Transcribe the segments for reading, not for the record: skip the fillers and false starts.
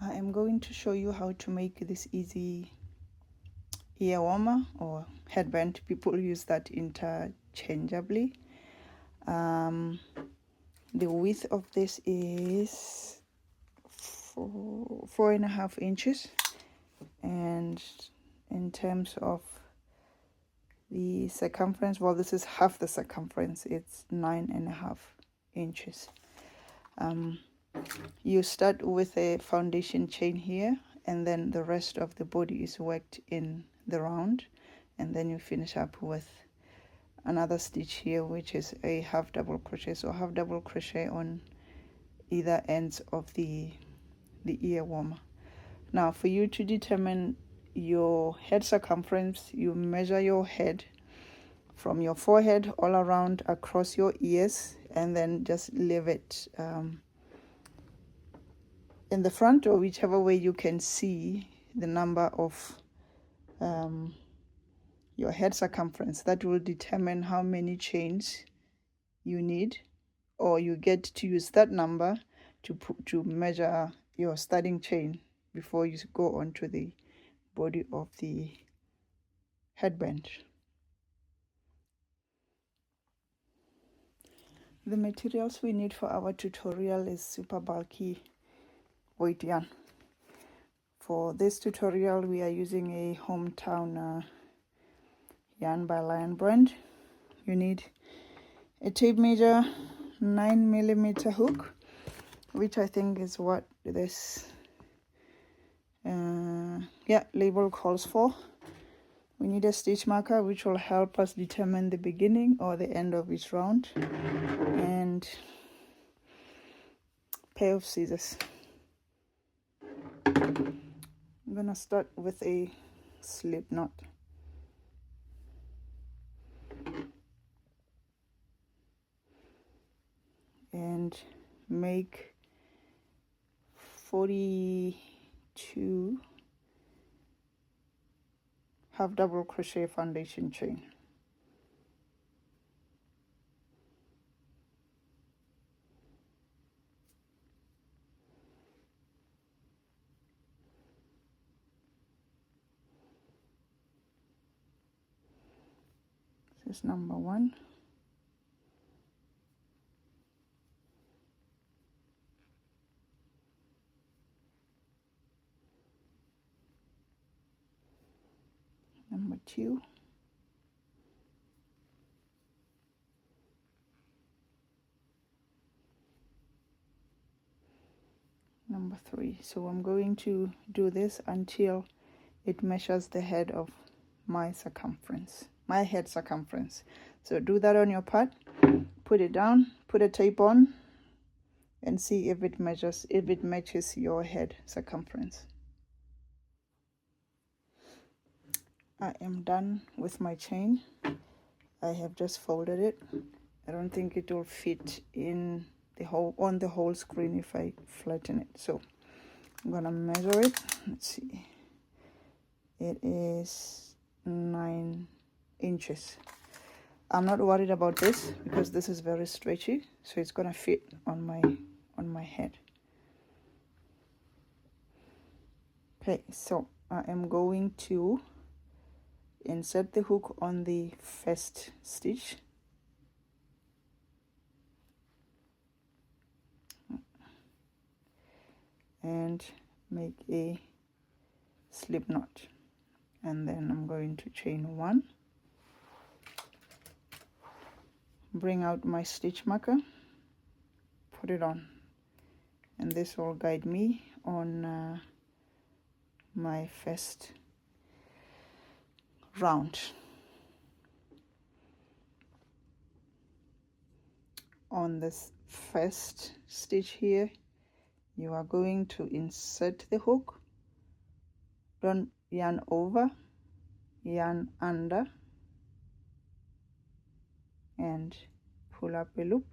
I am going to show you how to make this easy ear warmer or headband. People use that interchangeably. The width of this is 4.5 inches, and in terms of the circumference, well, this is half the circumference, it's 9.5 inches. You start with a foundation chain here, and then the rest of the body is worked in the round, and then you finish up with another stitch here, which is a half double crochet. So half double crochet on either ends of the ear warmer. Now, for you to determine your head circumference, you measure your head from your forehead all around across your ears, and then just leave it in the front, or whichever way you can see the number of your head circumference. That will determine how many chains you need, or you get to use that number to measure your starting chain before you go on to the body of the headband. The materials we need for our tutorial is super bulky weight yarn. For this tutorial, we are using a hometown yarn by Lion brand. You need a tape measure, 9mm hook, which I think is what this label calls for. We need a stitch marker, which will help us determine the beginning or the end of each round, and a pair of scissors. I'm gonna start with a slip knot. And make 42 half double crochet foundation chain. This is number 1. Number 2. Number 3. So I'm going to do this until it measures the head of my head circumference. So do that on your part, put it down, put a tape on, and see if it matches your head circumference. I am done with my chain. I have just folded it. I don't think it will fit in the whole screen if I flatten it. So I'm gonna measure it. Let's see. It is 9 inches. I'm not worried about this because this is very stretchy, so it's gonna fit on my head. Okay, so I am going to insert the hook on the first stitch, and make a slip knot, and then I'm going to chain 1, bring out my stitch marker, put it on, and this will guide me on my first round. On this first stitch here, you are going to insert the hook, don't yarn over, yarn under, and pull up a loop.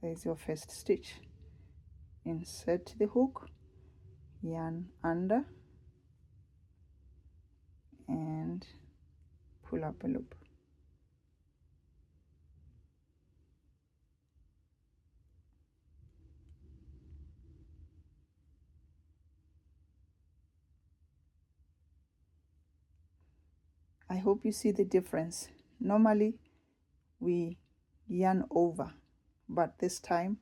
There's your first stitch. Insert the hook, yarn under, and pull up a loop. I hope you see the difference. Normally we yarn over, but this time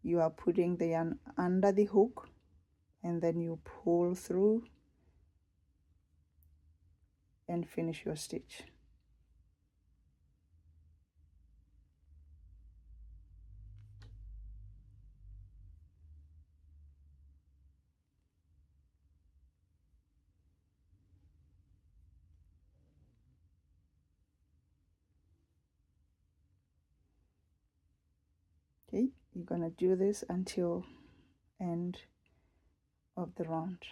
you are putting the yarn under the hook and then you pull through and finish your stitch. Okay, you're gonna do this until end of the round.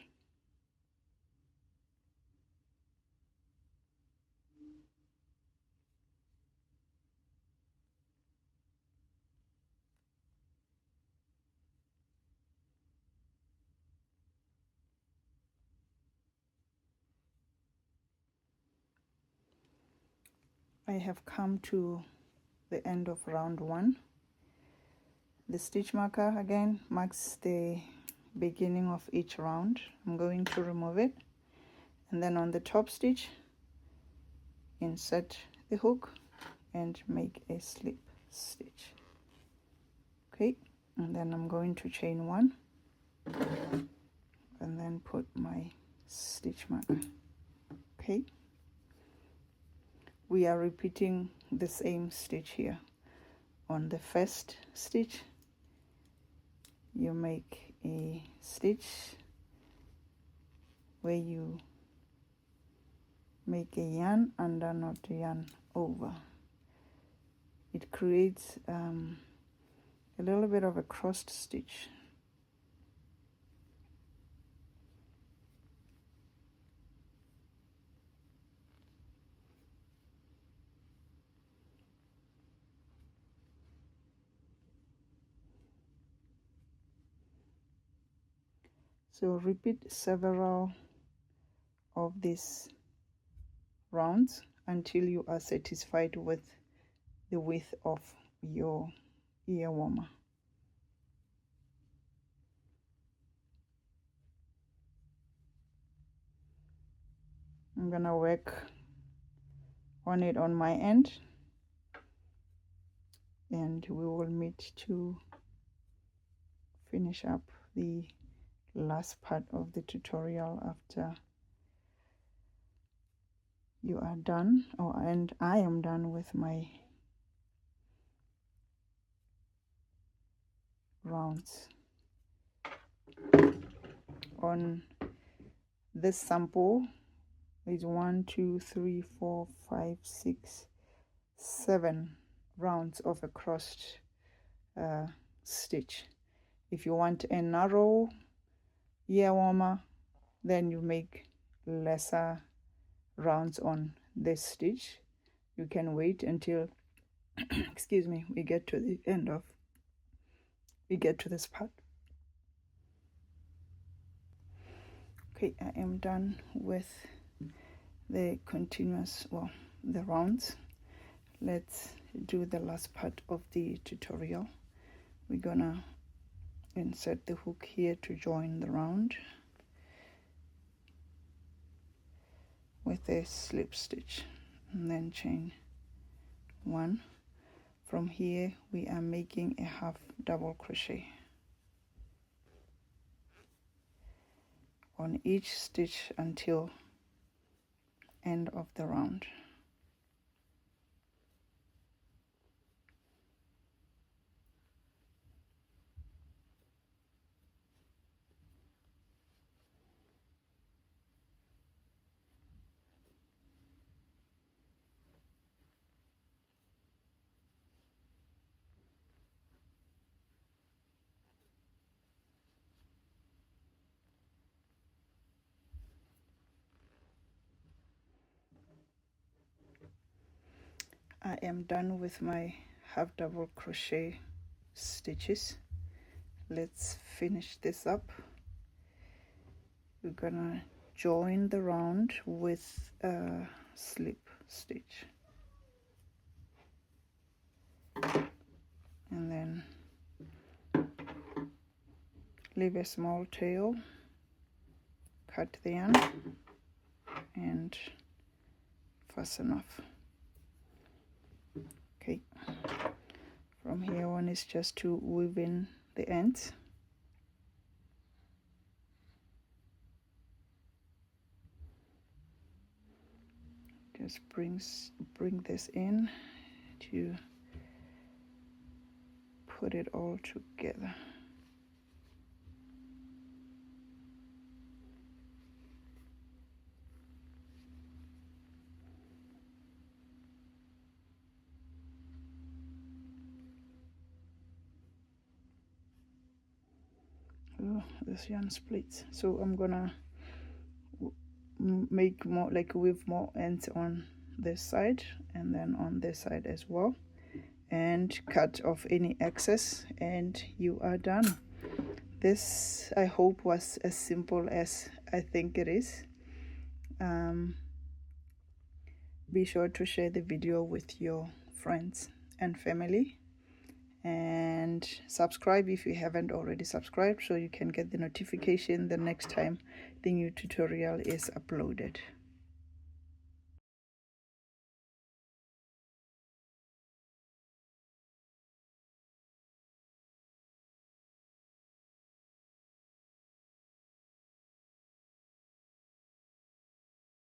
I have come to the end of round 1. The stitch marker again marks the beginning of each round. I'm going to remove it, and then on the top stitch insert the hook and make a slip stitch. Okay, and then I'm going to chain 1 and then put my stitch marker. Okay, we are repeating the same stitch here. On the first stitch you make a stitch where you make a yarn under, not a yarn over. It creates a little bit of a crossed stitch. So repeat several of these rounds until you are satisfied with the width of your ear warmer. I'm gonna work on it on my end, and we will meet to finish up the last part of the tutorial after you are done, and I am done with my rounds. On this sample is 1, 2, 3, 4, 5, 6, 7 rounds of a crossed stitch. If you want a narrow ear warmer, then you make lesser rounds on this stitch. You can wait until excuse me, we get to this part. Okay, I am done with the continuous, well, the rounds. Let's do the last part of the tutorial. We're gonna insert the hook here to join the round with a slip stitch and then chain 1. From here we are making a half double crochet on each stitch until end of the round. I am done with my half double crochet stitches. Let's finish this up. We're gonna join the round with a slip stitch and then leave a small tail, cut the yarn and fasten off. Okay, from here on is just to weave in the ends. Just bring this in to put it all together. Oh, this yarn splits, so I'm gonna make more, like weave more ends on this side and then on this side as well, and cut off any excess, and you are done. This, I hope, was as simple as I think it is. Be sure to share the video with your friends and family, and subscribe if you haven't already subscribed, so you can get the notification the next time the new tutorial is uploaded.